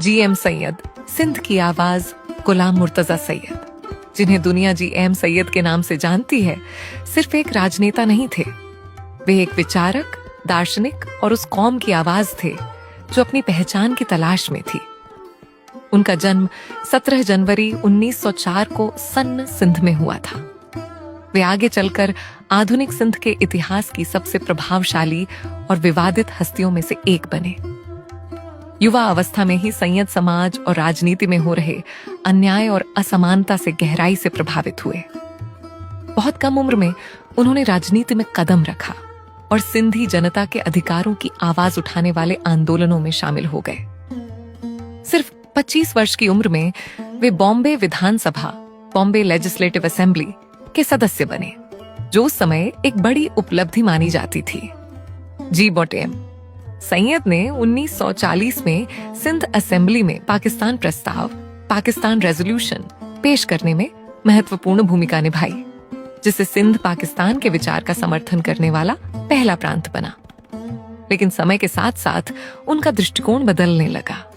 GM Syed, Sindh की आवाज गुलाम मुर्तजा सैयद, जिन्हें दुनिया GM सैयद के नाम से जानती है, सिर्फ एक राजनेता नहीं थे। वे एक विचारक, दार्शनिक और उस कौम की आवाज थे जो अपनी पहचान की तलाश में थी। उनका जन्म 17 जनवरी 1904 को सन्न सिंध में हुआ था। वे आगे चलकर आधुनिक सिंध के इतिहास की सबसे प्रभावशाली और विवादित हस्तियों में से एक बने। युवा अवस्था में ही सैयद समाज और राजनीति में हो रहे अन्याय और असमानता से गहराई से प्रभावित हुए। बहुत कम उम्र में उन्होंने राजनीति में कदम रखा और सिंधी जनता के अधिकारों की आवाज उठाने वाले आंदोलनों में शामिल हो गए। सिर्फ 25 वर्ष की उम्र में वे बॉम्बे विधानसभा, बॉम्बे लेजिस्लेटिव असेंबली के सदस्य बने, जो उस समय एक बड़ी उपलब्धि मानी जाती थी। GBOTM सैयद ने 1940 में सिंध असेंबली में पाकिस्तान प्रस्ताव, पाकिस्तान रेजोल्यूशन पेश करने में महत्वपूर्ण भूमिका निभाई, जिससे सिंध पाकिस्तान के विचार का समर्थन करने वाला पहला प्रांत बना। लेकिन समय के साथ साथ उनका दृष्टिकोण बदलने लगा।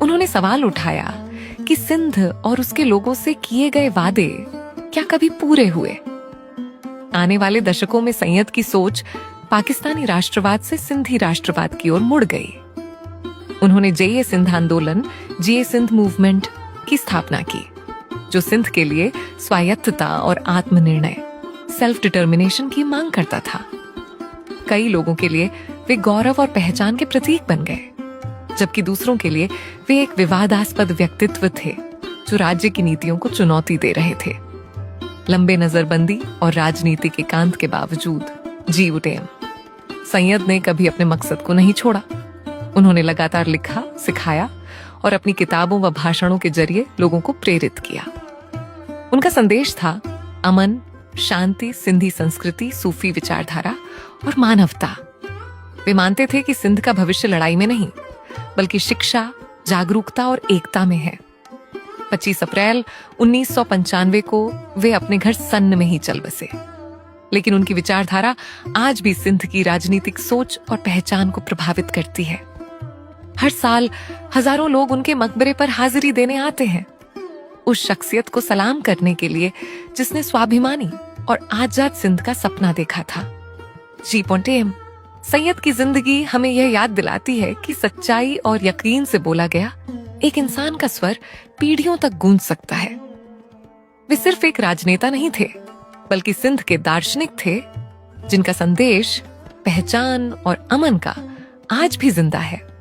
उन्होंने सवाल उठाया कि सिंध और उसके लोगों से किए गए वादे क्या कभी पूरे हुए। आने वाले दशकों में सैयद की सोच पाकिस्तानी राष्ट्रवाद से सिंधी राष्ट्रवाद की ओर मुड़ गई। उन्होंने JA सिंध आंदोलन, JA सिंध मूवमेंट की स्थापना की, जो सिंध के लिए स्वायत्तता और आत्मनिर्णय, सेल्फ डिटर्मिनेशन की मांग करता था। कई लोगों के लिए वे गौरव और पहचान के प्रतीक बन गए, जबकि दूसरों के लिए वे एक विवादास्पद व्यक्तित्व थे जो राज्य की नीतियों को चुनौती दे रहे थे। लंबे नजरबंदी और राजनीतिक एकांत के बावजूद GBOTM सैयद ने कभी अपने मकसद को नहीं छोड़ा। उन्होंने लगातार लिखा, सिखाया और अपनी किताबों व भाषणों के जरिए लोगों को प्रेरित किया। उनका संदेश था अमन, शांति, सिंधी संस्कृति, सूफी विचारधारा और मानवता। वे मानते थे कि सिंध का भविष्य लड़ाई में नहीं, बल्कि शिक्षा, जागरूकता और एकता में है। 25 अप्रैल 1995 को वे अपने घर सन्न में ही चल बसे, लेकिन उनकी विचारधारा आज भी सिंध की राजनीतिक सोच और पहचान को प्रभावित करती है। हर साल हजारों लोग उनके मकबरे पर हाजिरी देने आते हैं, उस शख्सियत को सलाम करने के लिए जिसने स्वाभिमानी और आजाद सिंध का सपना देखा था। GBOTM सैयद की जिंदगी हमें यह याद दिलाती है कि सच्चाई और यकीन से बोला गया एक इंसान का स्वर पीढ़ियों तक गूंज सकता है। वे सिर्फ एक राजनेता नहीं थे, बल्कि सिंध के दार्शनिक थे, जिनका संदेश पहचान और अमन का आज भी जिंदा है।